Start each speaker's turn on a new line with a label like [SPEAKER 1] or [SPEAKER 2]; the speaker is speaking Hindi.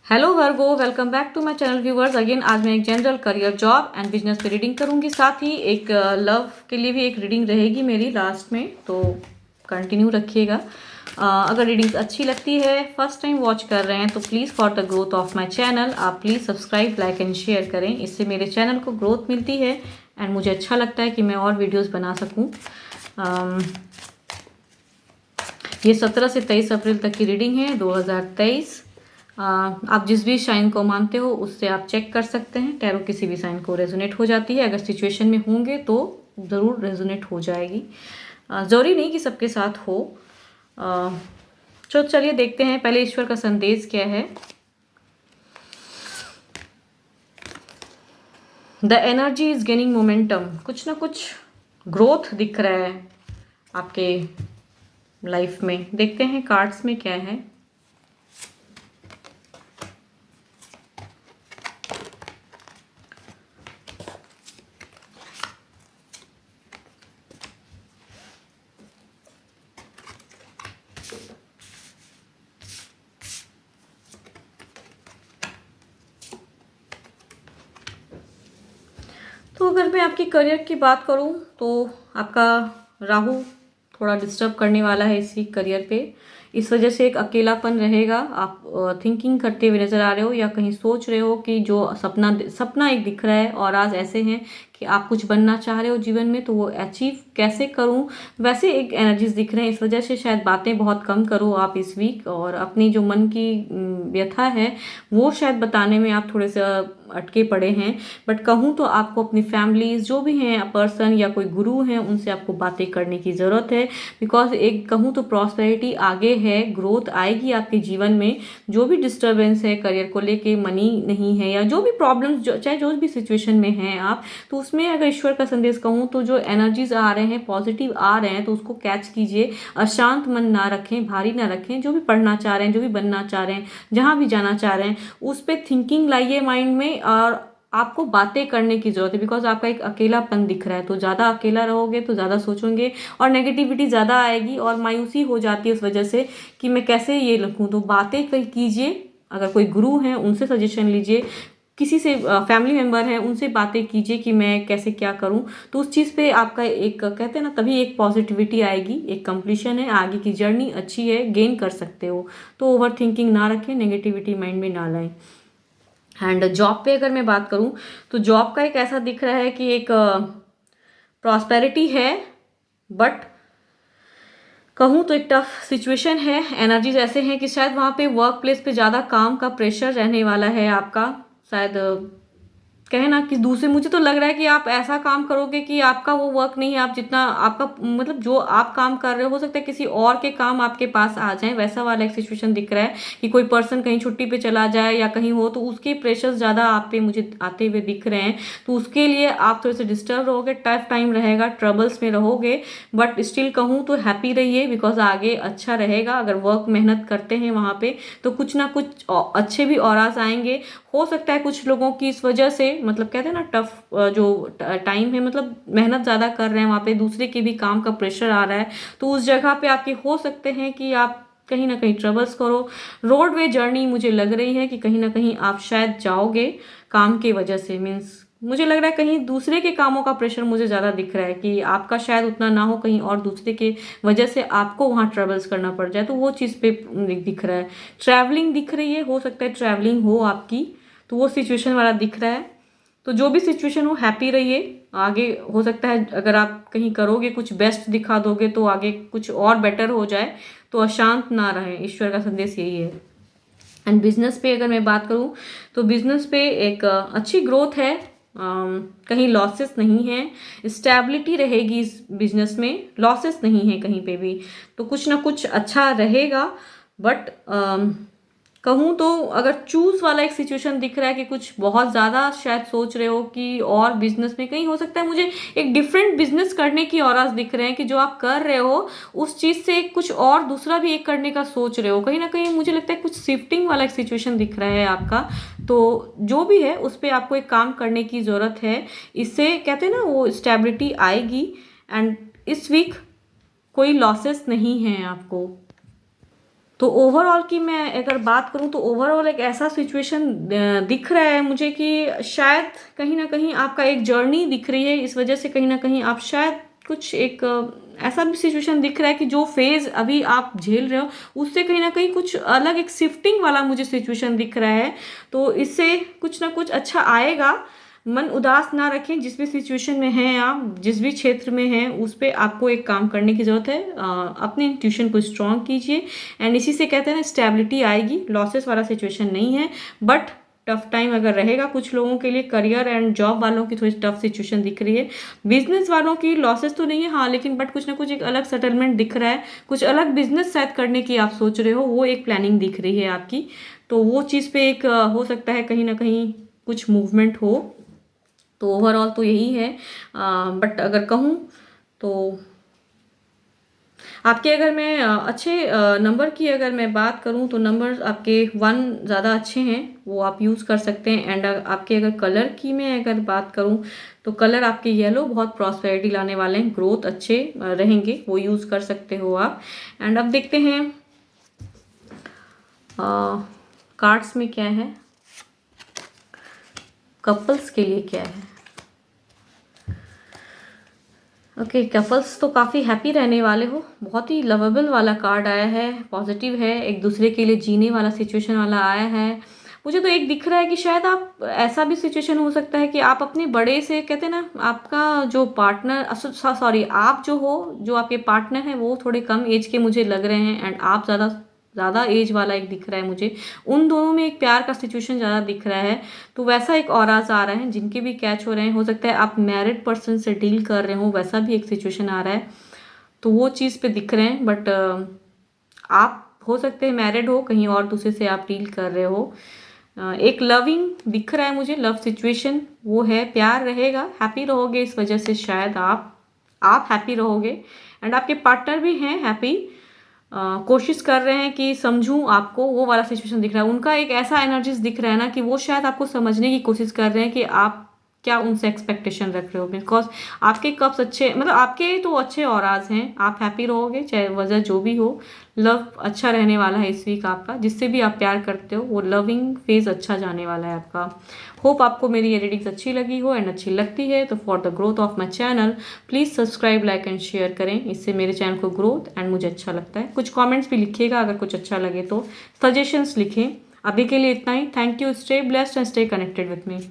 [SPEAKER 1] Hello Virgos, welcome back to my channel viewers. Again आज मैं एक general career, job and business पे रीडिंग करूंगी। साथ ही एक लव के लिए भी एक रीडिंग रहेगी मेरी लास्ट में, तो कंटिन्यू रखिएगा। अगर रीडिंग्स अच्छी लगती है, फर्स्ट टाइम वॉच कर रहे हैं तो please for the growth of my channel आप please subscribe, like and share करें। इससे मेरे चैनल को ग्रोथ मिलती है एंड मुझे अच्छा लगता है कि मैं और वीडियोज़ बना सकूँ। ये 17 से 23 अप्रैल तक की रीडिंग है 2023। आप जिस भी साइन को मानते हो उससे आप चेक कर सकते हैं। टैरो किसी भी साइन को रेजोनेट हो जाती है, अगर सिचुएशन में होंगे तो ज़रूर रेजोनेट हो जाएगी। ज़रूरी नहीं कि सबके साथ हो। तो चलिए देखते हैं पहले ईश्वर का संदेश क्या है। The energy is gaining momentum. कुछ ना कुछ ग्रोथ दिख रहा है आपके लाइफ में। देखते हैं कार्ड्स में क्या है। तो अगर मैं आपकी करियर की बात करूं तो आपका राहु थोड़ा डिस्टर्ब करने वाला है इसी करियर पे। इस वजह से एक अकेलापन रहेगा। आप थिंकिंग करते हुए नजर आ रहे हो या कहीं सोच रहे हो कि जो सपना सपना एक दिख रहा है और आज ऐसे हैं कि आप कुछ बनना चाह रहे हो जीवन में, तो वो अचीव कैसे करूं, वैसे एक एनर्जीज दिख रहे हैं। इस वजह से शायद बातें बहुत कम करो आप इस वीक, और अपनी जो मन की व्यथा है वो शायद बताने में आप थोड़े से अटके पड़े हैं। बट कहूँ तो आपको अपनी फैमिलीज जो भी हैं, पर्सन या कोई गुरु हैं, उनसे आपको बातें करने की ज़रूरत है। बिकॉज एक कहूँ तो प्रॉस्पेरिटी आगे है, ग्रोथ आएगी आपके जीवन में। जो भी डिस्टर्बेंस है करियर को लेके, मनी नहीं है या जो भी प्रॉब्लम्स, चाहे जो भी सिचुएशन में हैं आप, तो उसमें अगर ईश्वर का संदेश कहूँ तो जो एनर्जीज आ रहे हैं, पॉजिटिव आ रहे हैं, तो उसको कैच कीजिए। अशांत मन ना रखें, भारी ना रखें। जो भी पढ़ना चाह रहे हैं, जो भी बनना चाह रहे हैं, जहाँ भी जाना चाह रहे हैं, उस पर थिंकिंग लाइए माइंड में। और आपको बातें करने की जरूरत है बिकॉज आपका एक अकेलापन दिख रहा है। तो ज़्यादा अकेला रहोगे तो ज़्यादा सोचोगे और नेगेटिविटी ज़्यादा आएगी और मायूसी हो जाती है उस वजह से कि मैं कैसे ये लिखूँ। तो बातें कीजिए। अगर कोई गुरु हैं उनसे सजेशन लीजिए, किसी से फैमिली मेंबर हैं उनसे बातें कीजिए कि मैं कैसे क्या करूं। तो उस चीज़ पे आपका एक कहते हैं ना, तभी एक पॉजिटिविटी आएगी, एक कंप्लीशन है, आगे की जर्नी अच्छी है, गेन कर सकते हो। तो ओवर थिंकिंग ना रखें, नेगेटिविटी माइंड में ना लाएं। एंड जॉब पे अगर मैं बात करूं तो जॉब का एक ऐसा दिख रहा है कि एक प्रॉस्पेरिटी है, बट कहूँ तो एक टफ सिचुएशन है। एनर्जीज ऐसे हैं कि शायद वहाँ पे वर्क प्लेस पे ज़्यादा काम का प्रेशर रहने वाला है आपका। शायद कहे ना कि दूसरे, मुझे तो लग रहा है कि आप ऐसा काम करोगे कि आपका वो वर्क नहीं है। आप जितना आपका मतलब जो आप काम कर रहे हो सकता है किसी और के काम आपके पास आ जाए, वैसा वाला एक सिचुएशन दिख रहा है कि कोई पर्सन कहीं छुट्टी पे चला जाए या कहीं हो, तो उसके प्रेशर ज़्यादा आप पे मुझे आते हुए दिख रहे हैं। तो उसके लिए आप थोड़े से डिस्टर्ब रहोगे, टफ टाइम रहेगा, ट्रबल्स में रहोगे। बट स्टिल कहूँ तो हैप्पी रहिए बिकॉज आगे अच्छा रहेगा। अगर वर्क मेहनत करते हैं वहाँ पे तो कुछ ना कुछ अच्छे भी ऑराज आएंगे। हो सकता है कुछ लोगों की इस वजह से, मतलब कहते हैं ना टफ जो टाइम है, मतलब मेहनत ज़्यादा कर रहे हैं वहाँ पे, दूसरे के भी काम का प्रेशर आ रहा है, तो उस जगह पे आपके हो सकते हैं कि आप कहीं ना कहीं ट्रबल्स करो। रोड वे जर्नी मुझे लग रही है कि कहीं ना कहीं आप शायद जाओगे काम की वजह से। मीन्स मुझे लग रहा है कहीं दूसरे के कामों का प्रेशर मुझे ज़्यादा दिख रहा है कि आपका शायद उतना ना हो, कहीं और दूसरे के वजह से आपको वहाँ ट्रेवल्स करना पड़ जाए, तो वो चीज़ पे दिख रहा है। ट्रैवलिंग दिख रही है, हो सकता है ट्रैवलिंग हो आपकी, तो वो सिचुएशन वाला दिख रहा है। तो जो भी सिचुएशन हो हैप्पी रहिए। आगे हो सकता है अगर आप कहीं करोगे, कुछ बेस्ट दिखा दोगे तो आगे कुछ और बेटर हो जाए। तो अशांत ना रहे, ईश्वर का संदेश यही है। एंड बिजनेस पे अगर मैं बात करूं तो बिजनेस पे एक अच्छी ग्रोथ है। कहीं लॉसेस नहीं है, स्टेबिलिटी रहेगी इस बिजनेस में, लॉसेस नहीं है कहीं पे भी। तो कुछ ना कुछ अच्छा रहेगा। बट कहूँ तो अगर चूज वाला एक सिचुएशन दिख रहा है कि कुछ बहुत ज़्यादा शायद सोच रहे हो कि और बिजनेस में कहीं हो सकता है मुझे एक डिफरेंट बिजनेस करने की ऑरास दिख रहे हैं कि जो आप कर रहे हो उस चीज़ से कुछ और दूसरा भी एक करने का सोच रहे हो। कहीं ना कहीं मुझे लगता है कुछ शिफ्टिंग वाला एक सिचुएशन दिख रहा है आपका। तो जो भी है उस पर आपको एक काम करने की ज़रूरत है। इससे कहते हैं ना वो स्टेबिलिटी आएगी। एंड इस वीक कोई लॉसेस नहीं है आपको। तो ओवरऑल की मैं अगर बात करूं तो ओवरऑल एक ऐसा सिचुएशन दिख रहा है मुझे कि शायद कहीं ना कहीं आपका एक जर्नी दिख रही है, इस वजह से कहीं ना कहीं आप शायद कुछ एक ऐसा भी सिचुएशन दिख रहा है कि जो फेज अभी आप झेल रहे हो उससे कहीं ना कहीं कुछ अलग एक शिफ्टिंग वाला मुझे सिचुएशन दिख रहा है। तो इससे कुछ ना कुछ अच्छा आएगा। मन उदास ना रखें, जिस भी सिचुएशन में हैं आप, जिस भी क्षेत्र में हैं उस पर आपको एक काम करने की ज़रूरत है। अपने इंट्यूशन को स्ट्रॉन्ग कीजिए एंड इसी से कहते हैं ना स्टेबिलिटी आएगी। लॉसेस वाला सिचुएशन नहीं है, बट टफ टाइम अगर रहेगा कुछ लोगों के लिए। करियर एंड जॉब वालों की थोड़ी टफ सिचुएशन दिख रही है। बिजनेस वालों की लॉसेस तो नहीं है हाँ, लेकिन बट कुछ ना कुछ एक अलग सेटलमेंट दिख रहा है। कुछ अलग बिजनेस शायद करने की आप सोच रहे हो, वो एक प्लानिंग दिख रही है आपकी। तो वो चीज़ पे एक हो सकता है कहीं ना कहीं कुछ मूवमेंट हो। तो ओवरऑल तो यही है। बट अगर कहूँ तो आपके अगर मैं अच्छे नंबर की अगर मैं बात करूं तो नंबर आपके 1 ज़्यादा अच्छे हैं, वो आप यूज़ कर सकते हैं। एंड आपके अगर कलर की मैं अगर बात करूं तो कलर आपके येलो बहुत प्रॉस्पेरिटी लाने वाले हैं, ग्रोथ अच्छे रहेंगे, वो यूज़ कर सकते हो आप। एंड अब देखते हैं कार्ड्स में क्या है, कपल्स के लिए क्या है। ओके, कपल्स तो काफ़ी हैप्पी रहने वाले हो। बहुत ही लवेबल वाला कार्ड आया है, पॉजिटिव है, एक दूसरे के लिए जीने वाला सिचुएशन वाला आया है। मुझे तो एक दिख रहा है कि शायद आप ऐसा भी सिचुएशन हो सकता है कि आप अपने बड़े से कहते हैं ना, आपका जो पार्टनर सॉरी आप जो हो, जो आपके पार्टनर हैं वो थोड़े कम एज के मुझे लग रहे हैं एंड आप ज़्यादा एज वाला एक दिख रहा है मुझे। उन दोनों में एक प्यार का सिचुएशन ज़्यादा दिख रहा है। तो वैसा एक ऑराज आ रहा है, जिनके भी कैच हो रहे हैं। हो सकता है आप मैरिड पर्सन से डील कर रहे हो, वैसा भी एक सिचुएशन आ रहा है। तो वो चीज़ पे दिख रहे हैं। बट आप हो सकते हैं मैरिड हो, कहीं और दूसरे से आप डील कर रहे हो। एक लविंग दिख रहा है मुझे, लव सिचुएशन वो है, प्यार रहेगा, हैप्पी रहोगे। इस वजह से शायद आप हैप्पी रहोगे एंड आपके पार्टनर भी हैं हैप्पी। कोशिश कर रहे हैं कि समझूं आपको, वो वाला सिचुएशन दिख रहा है। उनका एक ऐसा एनर्जीज दिख रहा है ना कि वो शायद आपको समझने की कोशिश कर रहे हैं कि आप क्या उनसे एक्सपेक्टेशन रख रहे हो। बिकॉज आपके कप्स अच्छे, मतलब आपके तो अच्छे औराज हैं, आप हैप्पी रहोगे चाहे वजह जो भी हो। लव अच्छा रहने वाला है इस वीक आपका, जिससे भी आप प्यार करते हो वो लविंग फेज अच्छा जाने वाला है आपका। होप आपको मेरी ये रीडिंग्स अच्छी लगी हो एंड अच्छी लगती है तो for the growth of my channel please subscribe, like and share करें। इससे मेरे चैनल को ग्रोथ एंड मुझे अच्छा लगता है। कुछ कमेंट्स भी लिखिएगा अगर कुछ अच्छा लगे तो, सजेशंस लिखें। अभी के लिए इतना ही। Thank you, stay blessed and stay connected with me.